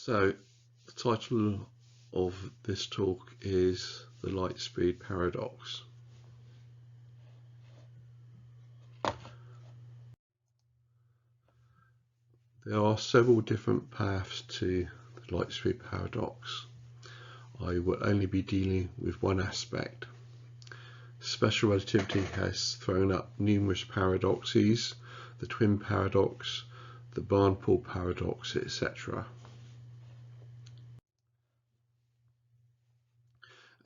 So the title of this talk is the Lightspeed Paradox. There are several different paths to the Lightspeed Paradox. I will only be dealing with one aspect. Special relativity has thrown up numerous paradoxes, the twin paradox, the barn-pool paradox, etc.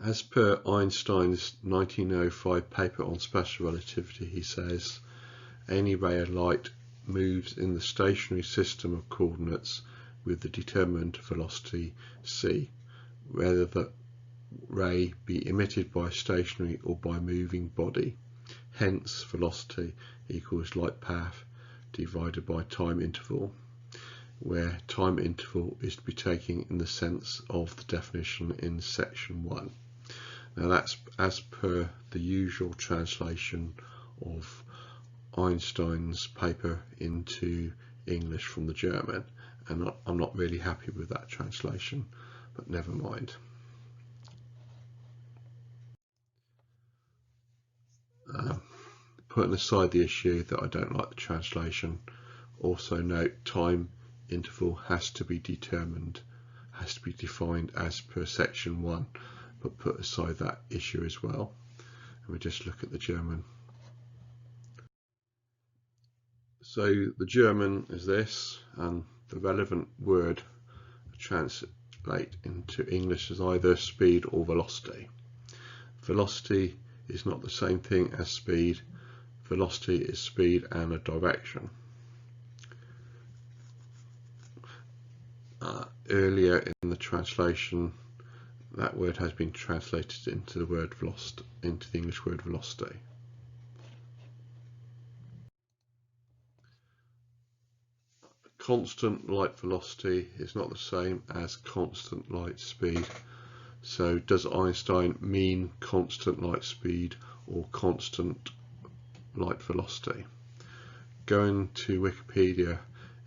As per Einstein's 1905 paper on special relativity, he says, any ray of light moves in the stationary system of coordinates with the determined velocity c, whether the ray be emitted by a stationary or by a moving body. Hence, velocity equals light path divided by time interval, where time interval is to be taken in the sense of the definition in section 1. Now that's as per the usual translation of Einstein's paper into English from the German, and I'm not really happy with that translation, but never mind. Putting aside the issue that I don't like the translation, also note time interval has to be defined as per section 1, but put aside that issue as well. And we just look at the German. So the German is this, and the relevant word translate into English as either speed or velocity. Velocity is not the same thing as speed. Velocity is speed and a direction. Earlier in the translation, that word has been translated into the word velocity, into the English word velocity. Constant light velocity is not the same as constant light speed. So does Einstein mean constant light speed or constant light velocity? Going to Wikipedia,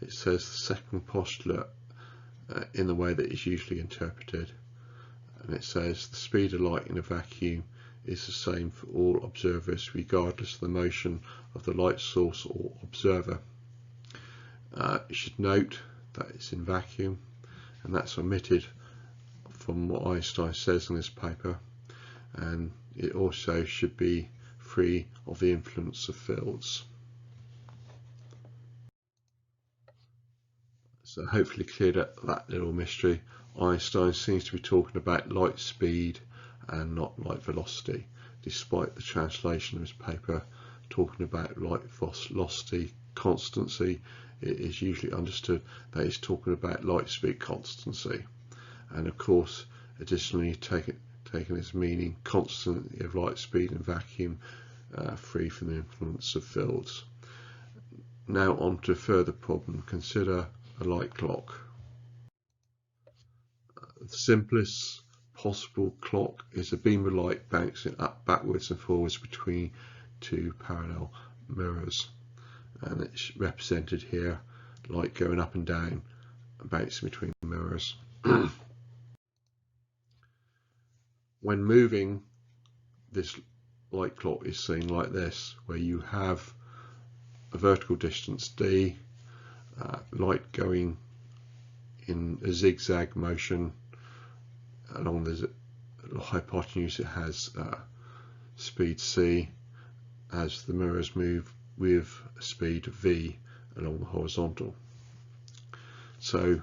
it says the second postulate in the way that it's usually interpreted, and it says the speed of light in a vacuum is the same for all observers regardless of the motion of the light source or observer. You should note that it's in vacuum, and that's omitted from what Einstein says in this paper, and it also should be free of the influence of fields. So hopefully cleared up that little mystery. Einstein seems to be talking about light speed and not light velocity, despite the translation of his paper talking about light velocity constancy. It is usually understood that he's talking about light speed constancy, and of course additionally taken as meaning constancy of light speed in vacuum, free from the influence of fields. Now on to a further problem. Consider a light clock. The simplest possible clock is a beam of light bouncing up backwards and forwards between two parallel mirrors, and it's represented here light going up and down and bouncing between the mirrors. When moving, this light clock is seen like this, where you have a vertical distance d, light going in a zigzag motion along the hypotenuse. It has speed c as the mirrors move with speed v along the horizontal. So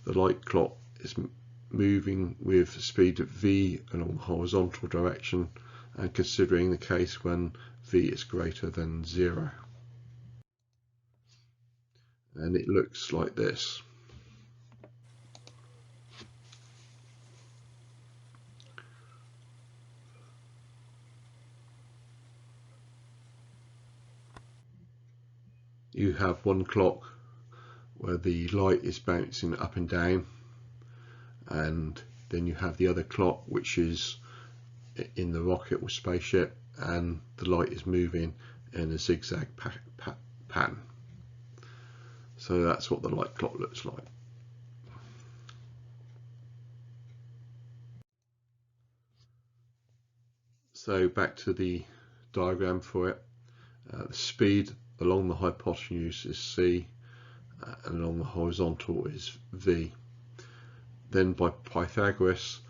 the light clock is moving with speed v along the horizontal direction, and considering the case when v is greater than 0. And it looks like this. You have one clock where the light is bouncing up and down, and then you have the other clock which is in the rocket or spaceship, and the light is moving in a zigzag pattern. So that's what the light clock looks like. So back to the diagram for it. The speed along the hypotenuse is c, and along the horizontal is v. Then by Pythagoras,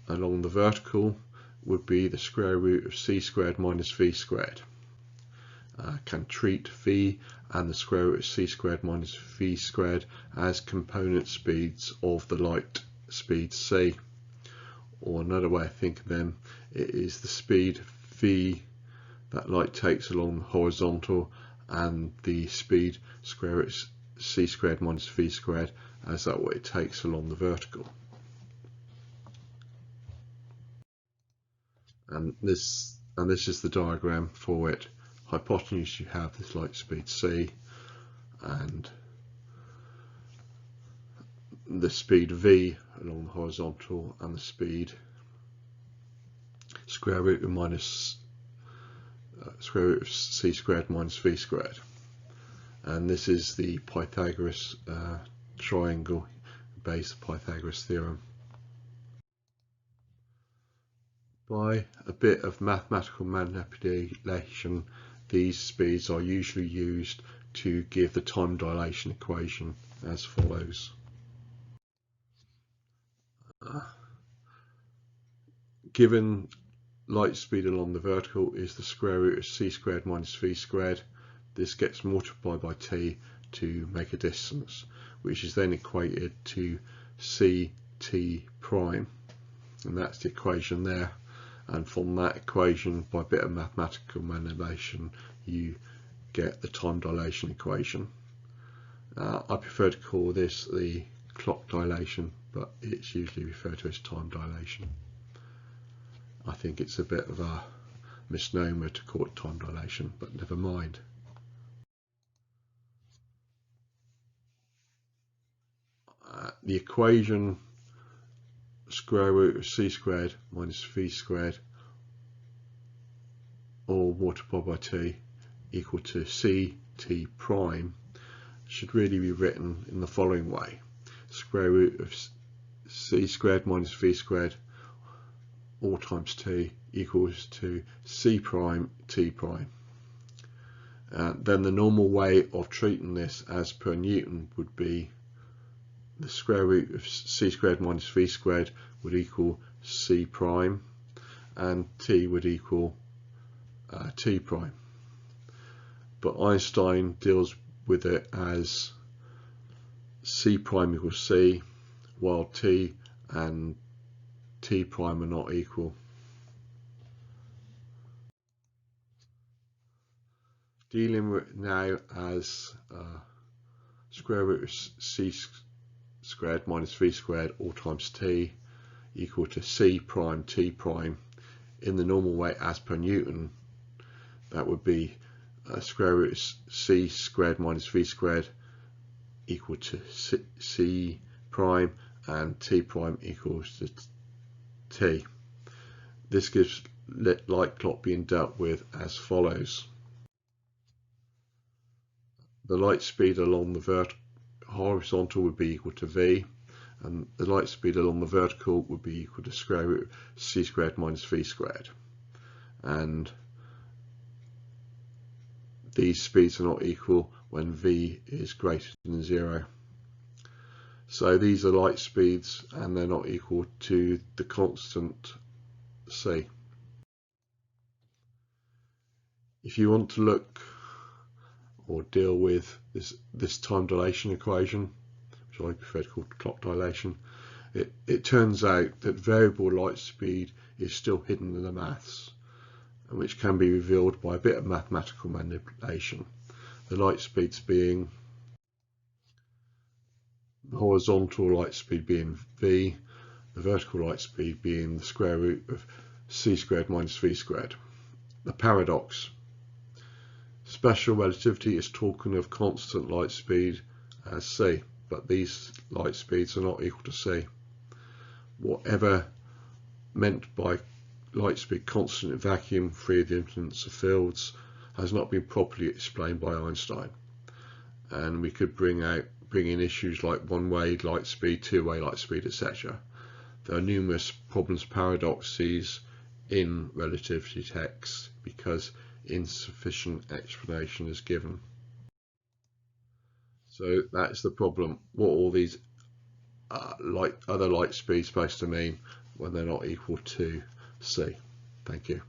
along the vertical would be the square root of c squared minus v squared. Can treat v and the square root of c squared minus v squared as component speeds of the light speed c. Or another way of thinking of them, it is the speed v that light takes along the horizontal and the speed square root of c squared minus v squared as that what it takes along the vertical. And this is the diagram for it. Hypotenuse, you have this light speed c, and the speed v along the horizontal, and the speed square root of c squared minus v squared. And this is the Pythagoras triangle based on Pythagoras theorem. By a bit of mathematical manipulation, these speeds are usually used to give the time dilation equation as follows. Given light speed along the vertical is the square root of c squared minus v squared, this gets multiplied by t to make a distance, which is then equated to ct prime, and that's the equation there. And from that equation, by a bit of mathematical manipulation, you get the time dilation equation. I prefer to call this the clock dilation, but it's usually referred to as time dilation. I think it's a bit of a misnomer to call it time dilation, but never mind. The equation square root of c squared minus v squared all multiplied by t equal to ct prime should really be written in the following way. Square root of c squared minus v squared all times t equals to c prime t prime. Then the normal way of treating this as per Newton would be the square root of c squared minus v squared would equal c prime, and t would equal t prime. But Einstein deals with it as c prime equals c, while t and t prime are not equal. Dealing with it now as square root of c squared minus v squared all times t equal to c prime t prime in the normal way as per Newton, that would be square root of c squared minus v squared equal to c prime, and t prime equals to t. This gives light clock being dealt with as follows. The light speed along the horizontal would be equal to v, and the light speed along the vertical would be equal to square root of c squared minus v squared. And these speeds are not equal when v is greater than 0. So these are light speeds and they're not equal to the constant c. If you want to look or deal with this time dilation equation, which I prefer to call clock dilation, it turns out that variable light speed is still hidden in the maths, and which can be revealed by a bit of mathematical manipulation. The light speeds being the horizontal light speed being v, the vertical light speed being the square root of c squared minus v squared. The paradox. Special relativity is talking of constant light speed as c, but these light speeds are not equal to c. Whatever meant by light speed constant in vacuum free of the influence of fields has not been properly explained by Einstein, and we could bring in issues like one-way light speed, two-way light speed, etc. There are numerous problems, paradoxes in relativity text because insufficient explanation is given. So that's the problem. What all these other light speeds supposed to mean when they're not equal to c? Thank you.